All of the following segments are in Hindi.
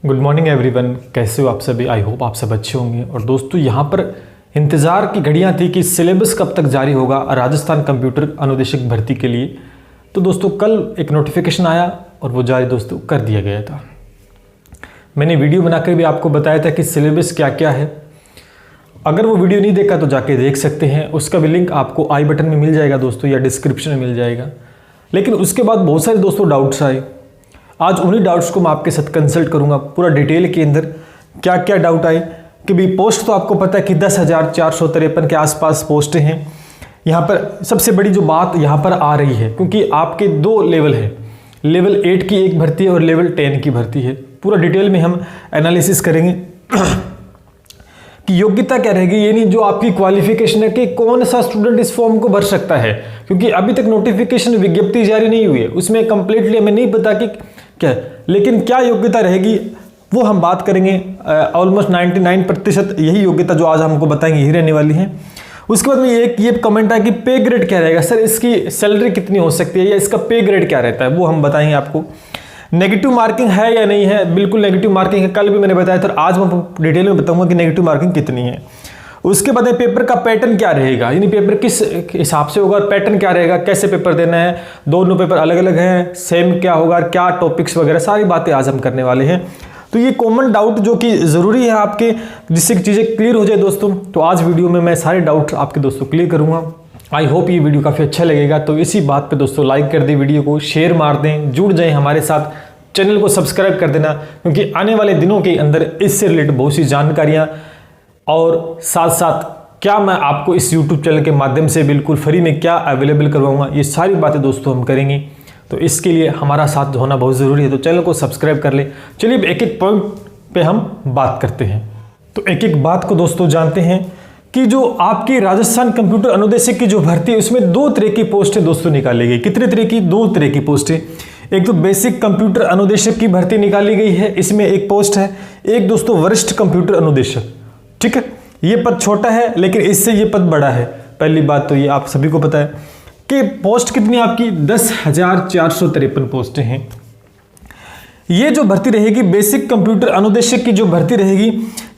गुड मॉर्निंग एवरीवन, कैसे हो आप सभी। आई होप आप सब अच्छे होंगे। और दोस्तों यहाँ पर इंतज़ार की घड़ियाँ थी कि सिलेबस कब तक जारी होगा राजस्थान कंप्यूटर अनुदेशक भर्ती के लिए। तो दोस्तों कल एक नोटिफिकेशन आया और वो जारी दोस्तों कर दिया गया था। मैंने वीडियो बनाकर भी आपको बताया था कि सिलेबस क्या क्या है। अगर वो वीडियो नहीं देखा तो जाके देख सकते हैं, उसका भी लिंक आपको आई बटन में मिल जाएगा दोस्तों, या डिस्क्रिप्शन में मिल जाएगा। लेकिन उसके बाद बहुत सारे दोस्तों डाउट्स आए। आज उन्हीं डाउट्स को मैं आपके साथ कंसल्ट करूंगा पूरा डिटेल के अंदर। क्या क्या डाउट आए कि भाई पोस्ट तो आपको पता है कि 10,453 के आसपास पोस्टें हैं। यहाँ पर सबसे बड़ी जो बात यहाँ पर आ रही है, क्योंकि आपके दो लेवल है, लेवल 8 की एक भर्ती है और लेवल 10 की भर्ती है। पूरा डिटेल में हम एनालिसिस करेंगे कि योग्यता क्या रहेगी, यानी जो आपकी क्वालिफिकेशन है कि कौन सा स्टूडेंट इस फॉर्म को भर सकता है। क्योंकि अभी तक नोटिफिकेशन विज्ञप्ति जारी नहीं हुई है, उसमें कंप्लीटली हमें नहीं पता कि क्या, लेकिन क्या योग्यता रहेगी वो हम बात करेंगे। ऑलमोस्ट 99% यही योग्यता जो आज हमको बताएंगे यही रहने वाली है। उसके बाद में एक ये कमेंट है कि पे ग्रेड क्या रहेगा, सर इसकी सैलरी कितनी हो सकती है या इसका पे ग्रेड क्या रहता है, वो हम बताएंगे आपको। नेगेटिव मार्किंग है या नहीं है, बिल्कुल नेगेटिव मार्किंग है, कल भी मैंने बताया था। आज मैं डिटेल में बताऊंगा कि नेगेटिव मार्किंग कितनी है। उसके बाद पेपर का पैटर्न क्या रहेगा, यानी पेपर किस हिसाब से होगा, पैटर्न क्या रहेगा, कैसे पेपर देना है, दोनों पेपर अलग अलग हैं, सेम क्या होगा, क्या टॉपिक्स वगैरह, सारी बातें आज हम करने वाले हैं। तो ये कॉमन डाउट जो कि ज़रूरी है आपके, जिससे चीज़ें क्लियर हो जाए दोस्तों। तो आज वीडियो में मैं सारे डाउट आपके दोस्तों क्लियर करूँगा। आई होप ये वीडियो काफ़ी अच्छा लगेगा। तो इसी बात पे दोस्तों लाइक कर दें, वीडियो को शेयर मार दें, जुड़ जाएं हमारे साथ, चैनल को सब्सक्राइब कर देना, क्योंकि आने वाले दिनों के अंदर इससे रिलेटेड बहुत सी जानकारियाँ और साथ साथ क्या मैं आपको इस YouTube चैनल के माध्यम से बिल्कुल फ्री में क्या अवेलेबल करवाऊंगा, ये सारी बातें दोस्तों हम करेंगे। तो इसके लिए हमारा साथ होना बहुत ज़रूरी है, तो चैनल को सब्सक्राइब कर ले। चलिए एक एक पॉइंट पे हम बात करते हैं। तो एक एक बात को दोस्तों जानते हैं कि जो आपकी राजस्थान कंप्यूटर अनुदेशक की जो भर्ती है उसमें दो तरह की पोस्टें दोस्तों निकाली गई। कितने तरह की? दो तरह की पोस्टें। एक तो बेसिक कंप्यूटर अनुदेशक की भर्ती निकाली गई है, इसमें एक पोस्ट है। एक दोस्तों वरिष्ठ कंप्यूटर अनुदेशक, ठीक है। ये पद छोटा है लेकिन इससे ये पद बड़ा है। पहली बात तो ये आप सभी को पता है कि पोस्ट कितनी आपकी 10,453 पोस्टें हैं। ये जो भर्ती रहेगी बेसिक कंप्यूटर अनुदेशक की जो भर्ती रहेगी,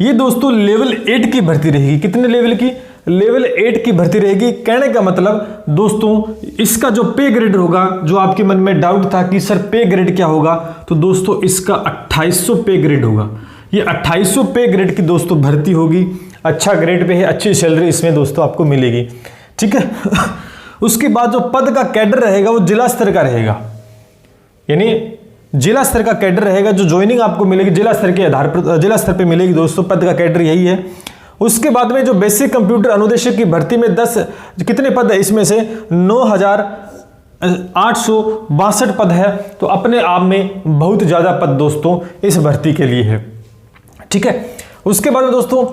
ये दोस्तों लेवल 8 की भर्ती रहेगी। कितने लेवल की? लेवल 8 की भर्ती रहेगी। कहने का मतलब दोस्तों इसका जो पे ग्रेड होगा, जो आपके मन में डाउट था कि सर पे ग्रेड क्या होगा, तो दोस्तों इसका 2800 पे ग्रेड होगा। ये 2800 पे ग्रेड की दोस्तों भर्ती होगी। अच्छा ग्रेड पे है, अच्छी सैलरी इसमें दोस्तों आपको मिलेगी, ठीक है। उसके बाद जो पद का कैडर रहेगा वो जिला स्तर का रहेगा, यानी जिला स्तर का कैडर रहेगा। जो ज्वाइनिंग आपको मिलेगी जिला स्तर के आधार पर, जिला स्तर पे मिलेगी दोस्तों। पद का कैडर यही है। उसके बाद में जो बेसिक कंप्यूटर अनुदेशक की भर्ती में 10 कितने पद है, इसमें से 9,862 पद है। तो अपने आप में बहुत ज्यादा पद दोस्तों इस भर्ती के लिए है, ठीक है। उसके बाद में दोस्तों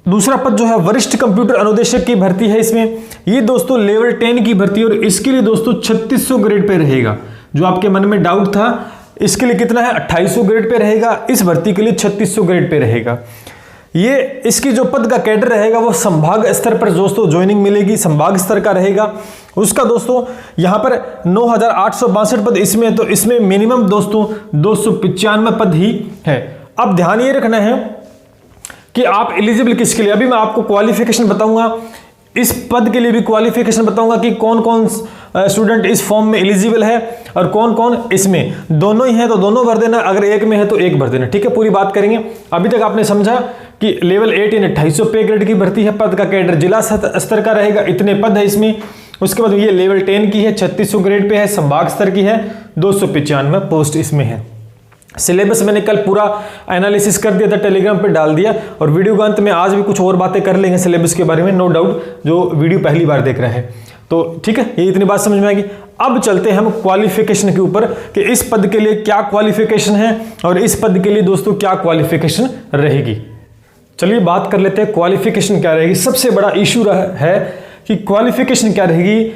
दूसरा पद जो है वरिष्ठ कंप्यूटर अनुदेशक की भर्ती है। इसमें ये दोस्तों लेवल 10 की भर्ती और इसके लिए दोस्तों 3600 ग्रेड पे रहेगा। जो आपके मन में डाउट था, इसके लिए कितना है 2800 ग्रेड पे रहेगा, इस भर्ती के लिए 3600 ग्रेड पे रहेगा। ये इसकी जो पद का कैडर रहेगा वो संभाग स्तर पर दोस्तों ज्वाइनिंग मिलेगी, संभाग स्तर का रहेगा। उसका दोस्तों यहाँ पर 9,862 पद इसमें, तो इसमें मिनिमम दोस्तों 295 पद ही है। अब ध्यान ये रखना है कि आप एलिजिबल किसके लिए, अभी मैं आपको क्वालिफिकेशन बताऊंगा, इस पद के लिए भी क्वालिफिकेशन बताऊंगा कि कौन कौन स्टूडेंट इस फॉर्म में एलिजिबल है और कौन कौन इसमें। दोनों ही है तो दोनों भर देना, अगर एक में है तो एक भर देना, ठीक है। पूरी बात करेंगे। अभी तक आपने समझा कि लेवल 8 यानी 2800 पे ग्रेड की भर्ती है। पद का कैडर जिला स्तर का रहेगा, इतने पद है इसमें। उसके बाद ये लेवल 10 की है, 3600 ग्रेड पे है, संभाग स्तर की है, 295 पोस्ट इसमें है। सिलेबस मैंने कल पूरा एनालिसिस कर दिया था, टेलीग्राम पे डाल दिया, और वीडियो के अंत में आज भी कुछ और बातें कर लेंगे सिलेबस के बारे में, नो डाउट, जो वीडियो पहली बार देख रहा है। तो ठीक है, ये इतनी बात समझ में आएगी। अब चलते हैं हम क्वालिफिकेशन के ऊपर कि इस पद के लिए क्या क्वालिफिकेशन है और इस पद के लिए दोस्तों क्या क्वालिफिकेशन रहेगी। चलिए बात कर लेते हैं क्वालिफिकेशन क्या रहेगी। सबसे बड़ा इशू है कि क्वालिफिकेशन क्या रहेगी।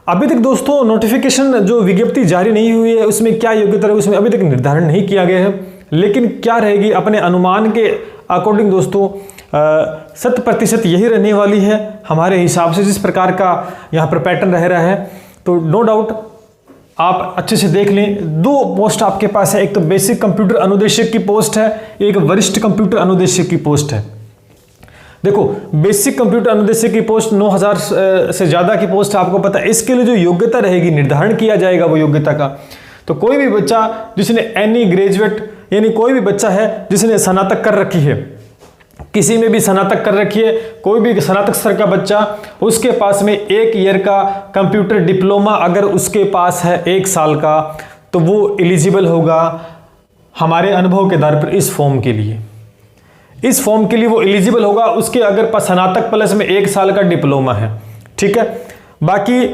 अभी तक दोस्तों नोटिफिकेशन जो विज्ञप्ति जारी नहीं हुई है उसमें क्या योग्यता रहेगी उसमें अभी तक निर्धारण नहीं किया गया है। लेकिन क्या रहेगी, अपने अनुमान के अकॉर्डिंग दोस्तों 100% यही रहने वाली है हमारे हिसाब से, जिस प्रकार का यहाँ पर पैटर्न रह रहा है। तो नो डाउट आप अच्छे से देख लें। 2 पोस्ट आपके पास है, एक तो बेसिक कंप्यूटर अनुदेशक की पोस्ट है, एक वरिष्ठ कंप्यूटर अनुदेशक की पोस्ट है। देखो, बेसिक कंप्यूटर अनुदेशक की पोस्ट 9000 से ज़्यादा की पोस्ट आपको पता है। इसके लिए जो योग्यता रहेगी, निर्धारण किया जाएगा वो योग्यता का। तो कोई भी बच्चा जिसने एनी ग्रेजुएट, यानी कोई भी बच्चा है जिसने स्नातक कर रखी है, किसी में भी स्नातक कर रखी है, कोई भी स्नातक स्तर का बच्चा, उसके पास में 1 ईयर का कंप्यूटर डिप्लोमा अगर उसके पास है 1 साल का, तो वो एलिजिबल होगा हमारे अनुभव के आधार पर इस फॉर्म के लिए। इस फॉर्म के लिए वो एलिजिबल होगा, उसके अगर स्नातक प्लस में 1 साल का डिप्लोमा है। ठीक है, बाकी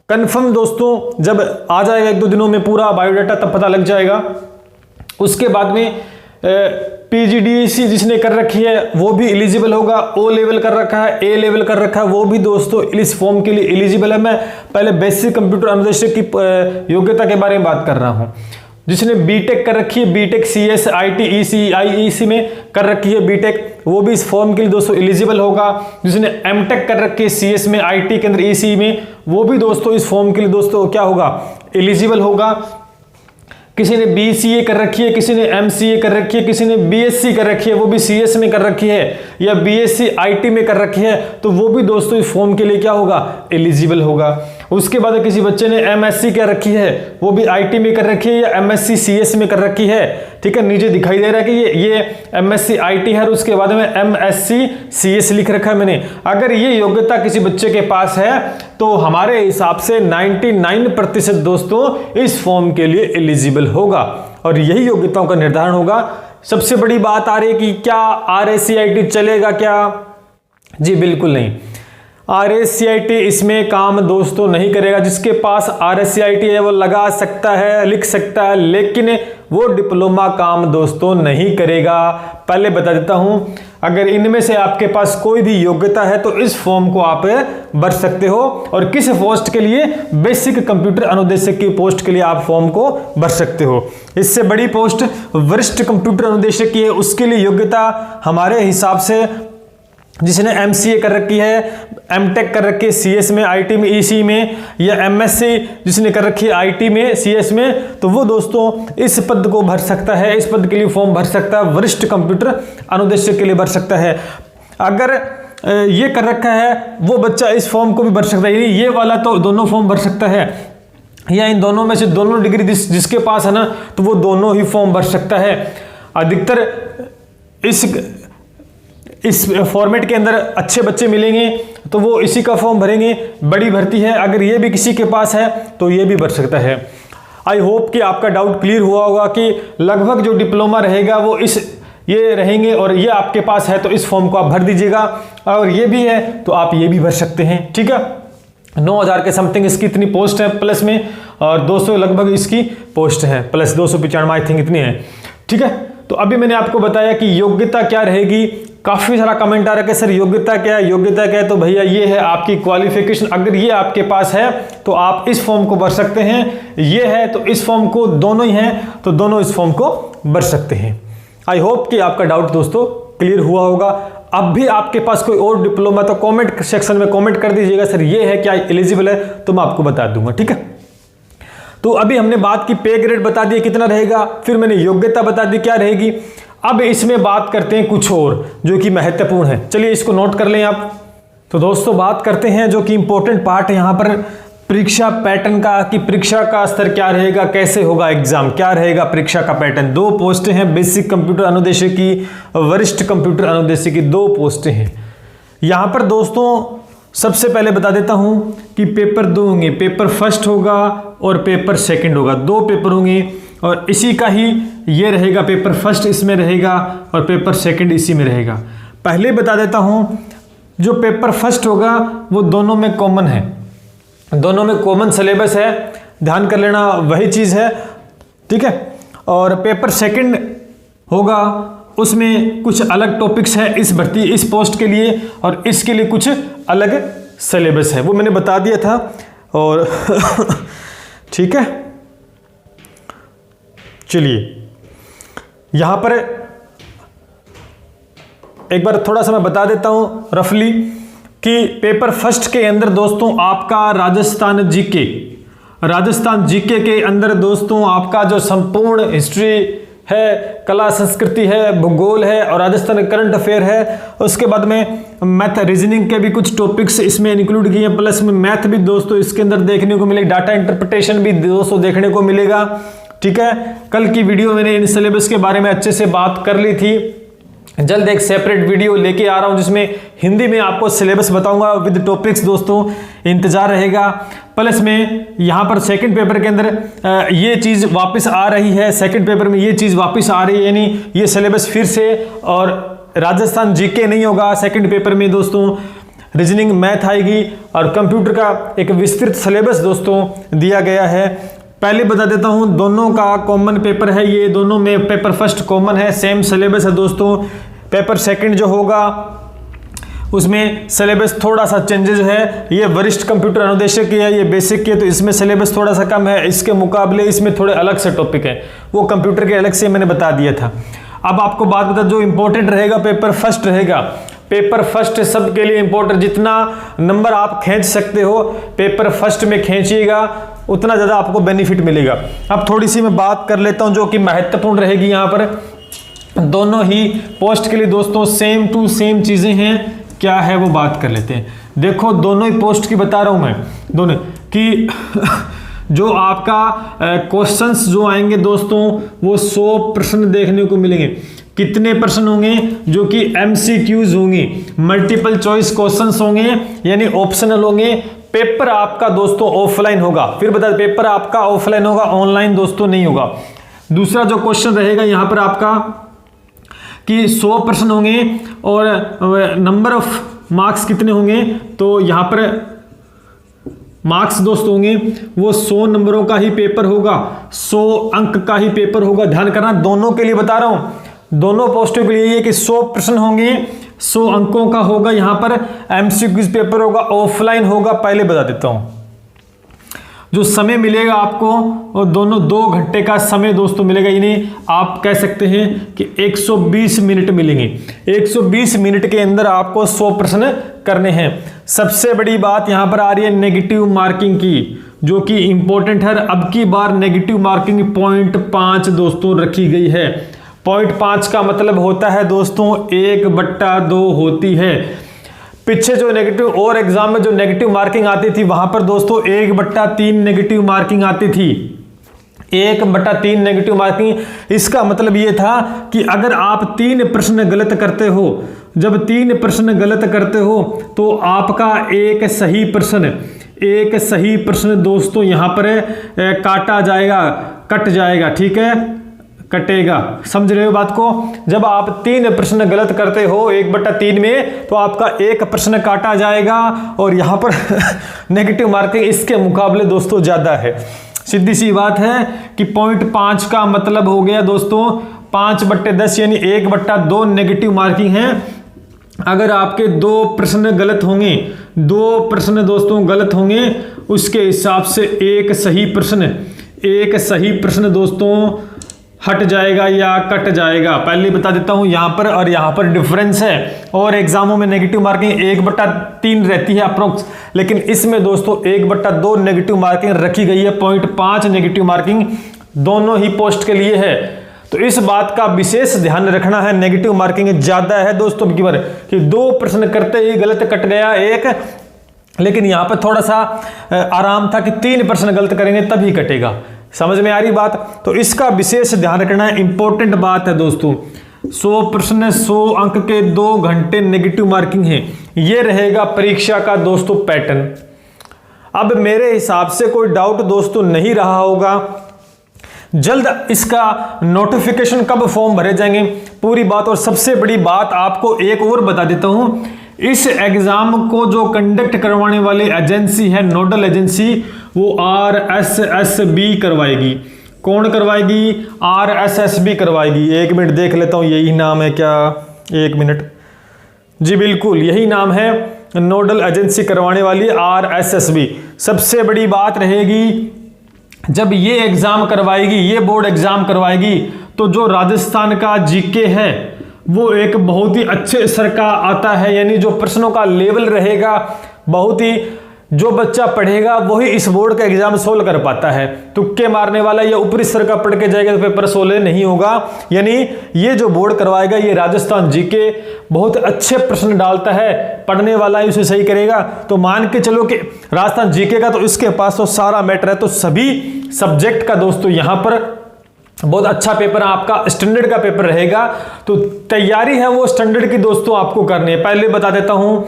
कंफर्म दोस्तों जब आ जाएगा 1-2 दिनों में पूरा बायोडाटा, तब पता लग जाएगा। उसके बाद में पीजीडीसी जिसने कर रखी है वो भी एलिजिबल होगा। ओ लेवल कर रखा है, ए लेवल कर रखा है, वो भी दोस्तों इस फॉर्म के लिए एलिजिबल है। मैं पहले बेसिक कंप्यूटर अनुदेशक की योग्यता के बारे में बात कर रहा हूं। जिसने बीटेक कर रखी है, BTech CS IT EC IEC में कर रखी है बीटेक, वो भी इस फॉर्म के लिए दोस्तों एलिजिबल होगा। जिसने एमटेक कर रखी है सीएस में, आईटी के अंदर ईसी में, वो भी दोस्तों इस फॉर्म के लिए दोस्तों क्या होगा, एलिजिबल होगा। किसी ने बीसीए कर रखी है, किसी ने एमसीए कर रखी है, किसी ने बीएससी कर रखी है, वो भी सीएस में कर रखी है, या बीएससी आईटी में कर रखी है, तो वो भी दोस्तों इस फॉर्म के लिए क्या होगा, एलिजिबल होगा। उसके बाद किसी बच्चे ने एमएससी कर रखी है, वो भी आईटी में कर रखी है या एमएससी सीएस में कर रखी है। ठीक है, नीचे दिखाई दे रहा है कि ये एमएससी आईटी है और उसके बाद में एमएससी सीएस लिख रखा है मैंने। अगर ये योग्यता किसी बच्चे के पास है तो हमारे हिसाब से 99% दोस्तों इस फॉर्म के लिए एलिजिबल होगा, और यही योग्यताओं का निर्धारण होगा। सबसे बड़ी बात आ रही है कि क्या आरएससीआईटी चलेगा क्या? जी बिल्कुल नहीं, आरएससीआईटी इसमें काम दोस्तों नहीं करेगा। जिसके पास आरएससीआईटी है वो लगा सकता है, लिख सकता है, लेकिन वो डिप्लोमा काम दोस्तों नहीं करेगा। पहले बता देता हूं, अगर इनमें से आपके पास कोई भी योग्यता है तो इस फॉर्म को आप भर सकते हो। और किस पोस्ट के लिए? बेसिक कंप्यूटर अनुदेशक की पोस्ट के लिए आप फॉर्म को भर सकते हो। इससे बड़ी पोस्ट वरिष्ठ कंप्यूटर अनुदेशक की है, उसके लिए योग्यता हमारे हिसाब से जिसने एमसीए कर रखी है, एमटेक कर रखी है सीएस में, आईटी में, ईसी में, या एमएससी जिसने कर रखी है आईटी में, सीएस में, तो वो दोस्तों इस पद को भर सकता है, इस पद के लिए फॉर्म भर सकता है, वरिष्ठ कंप्यूटर अनुदेशक के लिए भर सकता है। अगर ये कर रखा है वो बच्चा इस फॉर्म को भी भर सकता है, ये वाला तो दोनों फॉर्म भर सकता है, या इन दोनों में से दोनों डिग्री जिसके पास है ना, तो वो दोनों ही फॉर्म भर सकता है। अधिकतर इस फॉर्मेट के अंदर अच्छे बच्चे मिलेंगे तो वो इसी का फॉर्म भरेंगे। बड़ी भर्ती है, अगर ये भी किसी के पास है तो ये भी भर सकता है। आई होप कि आपका डाउट क्लियर हुआ होगा कि लगभग जो डिप्लोमा रहेगा वो ये रहेंगे, और ये आपके पास है तो इस फॉर्म को आप भर दीजिएगा, और ये भी है तो आप ये भी भर सकते हैं। ठीक है, 9000 के समथिंग इसकी इतनी पोस्ट है प्लस में, और 200 लगभग इसकी पोस्ट है प्लस 295 आई थिंक इतनी है। ठीक है, तो अभी मैंने आपको बताया कि योग्यता क्या रहेगी। काफी सारा कमेंट आ रहा है कि सर योग्यता क्या है, योग्यता क्या है? तो भैया ये है आपकी क्वालिफिकेशन। अगर ये आपके पास है तो आप इस फॉर्म को भर सकते हैं, ये है तो इस फॉर्म को, दोनों ही हैं तो दोनों इस फॉर्म को भर सकते हैं। आई होप कि आपका डाउट दोस्तों क्लियर हुआ होगा। अब भी आपके पास कोई और डिप्लोमा तो कमेंट सेक्शन में कमेंट कर दीजिएगा, सर ये है क्या एलिजिबल है, तो मैं आपको बता दूंगा। ठीक है, तो अभी हमने बात की पे ग्रेड बता दिया कितना रहेगा, फिर मैंने योग्यता बता दी क्या रहेगी। अब इसमें बात करते हैं कुछ और जो कि महत्वपूर्ण है, चलिए इसको नोट कर लें आप। तो दोस्तों बात करते हैं जो कि इंपॉर्टेंट पार्ट है यहाँ पर, परीक्षा पैटर्न का, कि परीक्षा का स्तर क्या रहेगा, कैसे होगा एग्जाम, क्या रहेगा परीक्षा का पैटर्न। 2 पोस्टें हैं, बेसिक कंप्यूटर अनुदेशक की, वरिष्ठ कंप्यूटर अनुदेशक की 2 पोस्टें हैं। यहाँ पर दोस्तों सबसे पहले बता देता हूं कि पेपर 2 होंगे, पेपर फर्स्ट होगा और पेपर सेकंड होगा, 2 पेपर होंगे, और इसी का ही ये रहेगा, पेपर फर्स्ट इसमें रहेगा और पेपर सेकंड इसी में रहेगा। पहले बता देता हूं, जो पेपर फर्स्ट होगा वो दोनों में कॉमन है, दोनों में कॉमन सिलेबस है, ध्यान कर लेना वही चीज़ है। ठीक है, और पेपर सेकंड होगा उसमें कुछ अलग टॉपिक्स है इस भर्ती, इस पोस्ट के लिए, और इसके लिए कुछ अलग सिलेबस है, वो मैंने बता दिया था। और ठीक है, चलिए यहां पर एक बार थोड़ा सा मैं बता देता हूं रफली कि पेपर फर्स्ट के अंदर दोस्तों आपका राजस्थान जीके, राजस्थान जीके के अंदर दोस्तों आपका जो संपूर्ण हिस्ट्री है, कला संस्कृति है, भूगोल है और राजस्थान करंट अफेयर है। उसके बाद में मैथ रीजनिंग के भी कुछ टॉपिक्स इसमें इंक्लूड किए हैं, प्लस में मैथ भी दोस्तों इसके अंदर देखने को मिलेगा, डाटा इंटरप्रिटेशन भी दोस्तों देखने को मिलेगा। ठीक है, कल की वीडियो मैंने इन सिलेबस के बारे में अच्छे से बात कर ली थी। जल्द एक सेपरेट वीडियो लेके आ रहा हूं जिसमें हिंदी में आपको सिलेबस बताऊंगा विद टॉपिक्स, दोस्तों इंतजार रहेगा। प्लस में यहां पर सेकंड पेपर के अंदर ये चीज वापस आ रही है, सेकंड पेपर में ये चीज वापस आ रही है, यानी ये सिलेबस फिर से, और राजस्थान जीके नहीं होगा सेकंड पेपर में दोस्तों, रीजनिंग मैथ आएगी और कंप्यूटर का एक विस्तृत सिलेबस दोस्तों दिया गया है। पहले बता देता हूं, दोनों का कॉमन पेपर है, ये दोनों में पेपर फर्स्ट कॉमन है, सेम सिलेबस है दोस्तों। पेपर सेकंड जो होगा उसमें सिलेबस थोड़ा सा चेंजेस है, ये वरिष्ठ कंप्यूटर अनुदेशक की है, ये बेसिक की है, तो इसमें सिलेबस थोड़ा सा कम है, इसके मुकाबले इसमें थोड़े अलग से टॉपिक है, वो कंप्यूटर के अलग से मैंने बता दिया था। अब आपको बात बता, जो इंपॉर्टेंट रहेगा पेपर फर्स्ट रहेगा। पेपर फर्स्ट सबके लिए इंपॉर्टेंट, जितना नंबर आप खींच सकते हो पेपर फर्स्ट में खींचिएगा उतना ज़्यादा आपको बेनिफिट मिलेगा। अब थोड़ी सी मैं बात कर लेता हूं जो कि महत्वपूर्ण रहेगी यहाँ पर। दोनों ही पोस्ट के लिए दोस्तों सेम टू सेम चीज़ें हैं, क्या है वो बात कर लेते हैं। देखो दोनों ही पोस्ट की बता रहा हूं मैं, दोनों कि जो आपका क्वेश्चंस जो आएंगे दोस्तों वो 100 प्रश्न देखने को मिलेंगे। कितने प्रश्न होंगे? जो कि MCQs होंगे, मल्टीपल चॉइस क्वेश्चंस होंगे, यानी ऑप्शनल होंगे। पेपर आपका दोस्तों ऑफलाइन होगा, फिर बता, पेपर आपका ऑफलाइन होगा, ऑनलाइन दोस्तों नहीं होगा। दूसरा जो क्वेश्चन रहेगा यहां पर आपका कि 100 प्रश्न होंगे और नंबर ऑफ मार्क्स कितने होंगे, तो यहां पर मार्क्स दोस्त होंगे वो 100 नंबरों का ही पेपर होगा, 100 अंक का ही पेपर होगा। ध्यान करना, दोनों के लिए बता रहा हूं, दोनों पोस्टों के लिए ये कि 100 प्रश्न होंगे, 100 अंकों का होगा। यहां पर MCQs पेपर होगा, ऑफलाइन होगा। पहले बता देता हूं जो समय मिलेगा आपको, और दोनों 2 घंटे का समय दोस्तों मिलेगा, यानी आप कह सकते हैं कि 120 मिनट मिलेंगे। 120 मिनट के अंदर आपको 100 प्रश्न करने हैं। सबसे बड़ी बात यहां पर आ रही है नेगेटिव मार्किंग की, जो कि इंपॉर्टेंट है। अब की बार नेगेटिव मार्किंग 0.5 दोस्तों रखी गई है। 0.5 का मतलब होता है दोस्तों 1/2 होती है। पीछे जो नेगेटिव और एग्जाम में जो नेगेटिव मार्किंग आती थी वहां पर दोस्तों 1/3 नेगेटिव मार्किंग आती थी, 1/3 नेगेटिव मार्किंग। इसका मतलब ये था कि अगर आप 3 प्रश्न गलत करते हो, जब 3 प्रश्न गलत करते हो तो आपका एक सही प्रश्न दोस्तों यहां पर काटा जाएगा, कट जाएगा। ठीक है, कटेगा, समझ रहे हो बात को। जब आप 3 प्रश्न गलत करते हो 1/3 में, तो आपका एक प्रश्न काटा जाएगा, और यहां पर नेगेटिव मार्किंग इसके मुकाबले दोस्तों ज्यादा है। सीधी सी बात है कि 0.5 का मतलब हो गया दोस्तों 5/10, यानी 1/2 नेगेटिव मार्किंग है। अगर आपके 2 प्रश्न गलत होंगे, 2 प्रश्न दोस्तों गलत होंगे, उसके हिसाब से एक सही प्रश्न दोस्तों हट जाएगा या कट जाएगा। पहले बता देता हूं यहां पर और यहां पर डिफरेंस है। और एग्जामों में नेगेटिव मार्किंग 1/3 रहती है अप्रोक्स, लेकिन इसमें दोस्तों 1/2 नेगेटिव मार्किंग रखी गई है। 0.5 नेगेटिव मार्किंग दोनों ही पोस्ट के लिए है, तो इस बात का विशेष ध्यान रखना है। नेगेटिव मार्किंग ज्यादा है दोस्तों की बार, कि 2 प्रश्न करते ही गलत कट गया एक, लेकिन यहां पर थोड़ा सा आराम था कि 3 प्रश्न गलत करेंगे तभी कटेगा। समझ में आ रही बात? तो इसका विशेष ध्यान रखना है, इंपॉर्टेंट बात है दोस्तों। 100 प्रश्न 100 अंक के 2 घंटे नेगेटिव मार्किंग है, ये रहेगा परीक्षा का दोस्तों पैटर्न। अब मेरे हिसाब से कोई डाउट दोस्तों नहीं रहा होगा। जल्द इसका नोटिफिकेशन कब फॉर्म भरे जाएंगे पूरी बात, और सबसे बड़ी बात आपको एक और बता देता हूं, इस एग्जाम को जो कंडक्ट करवाने वाली एजेंसी है, नोडल एजेंसी, वो RSSB करवाएगी। कौन करवाएगी? RSSB करवाएगी। 1 मिनट देख लेता हूं, यही नाम है क्या? 1 मिनट, जी बिल्कुल यही नाम है, नोडल एजेंसी करवाने वाली RSSB। सबसे बड़ी बात रहेगी, जब ये एग्जाम करवाएगी, ये बोर्ड एग्जाम करवाएगी, तो जो राजस्थान का जीके है वो एक बहुत ही अच्छे स्तर का आता है, यानी जो प्रश्नों का लेवल रहेगा बहुत ही जो बच्चा पढ़ेगा वही इस बोर्ड का एग्जाम सोल्व कर पाता है। तुक्के मारने वाला या ऊपरी स्तर का पढ़ के जाएगा तो पेपर सोल्व नहीं होगा। यानी ये जो बोर्ड करवाएगा ये राजस्थान जीके बहुत अच्छे प्रश्न डालता है, पढ़ने वाला ही उसे सही करेगा। तो मान के चलो कि राजस्थान जीके का तो इसके पास तो सारा मैटर है। तो सभी सब्जेक्ट का दोस्तों यहां पर बहुत अच्छा पेपर आपका स्टैंडर्ड का पेपर रहेगा। तो तैयारी है वो स्टैंडर्ड की दोस्तों आपको करनी है। पहले बता देता हूं,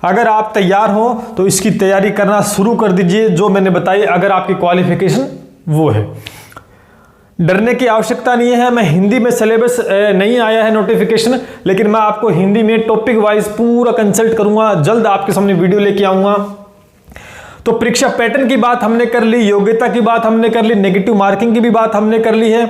अगर आप तैयार हो तो इसकी तैयारी करना शुरू कर दीजिए जो मैंने बताई, अगर आपकी क्वालिफिकेशन वो है। डरने की आवश्यकता नहीं है। मैं हिंदी में सिलेबस नहीं आया है नोटिफिकेशन, लेकिन मैं आपको हिंदी में टॉपिक वाइज पूरा कंसल्ट करूंगा, जल्द आपके सामने वीडियो लेके आऊंगा। तो परीक्षा पैटर्न की बात हमने कर ली, योग्यता की बात हमने कर ली, नेगेटिव मार्किंग की भी बात हमने कर ली है,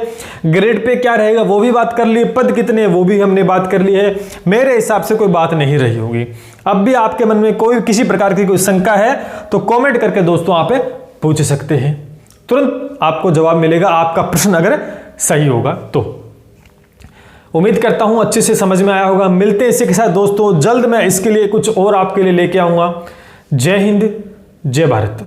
ग्रेड पे क्या रहेगा वो भी बात कर ली, पद कितने वो भी हमने बात कर ली है। मेरे हिसाब से कोई बात नहीं रही होगी। अब भी आपके मन में कोई किसी प्रकार की कोई शंका है तो कमेंट करके दोस्तों आप पूछ सकते हैं, तुरंत आपको जवाब मिलेगा आपका प्रश्न अगर सही होगा तो। उम्मीद करता हूं अच्छे से समझ में आया होगा। मिलते हैं इसी के साथ दोस्तों, जल्द मैं इसके लिए कुछ और आपके लिए लेके आऊंगा। जय हिंद, जय भारत।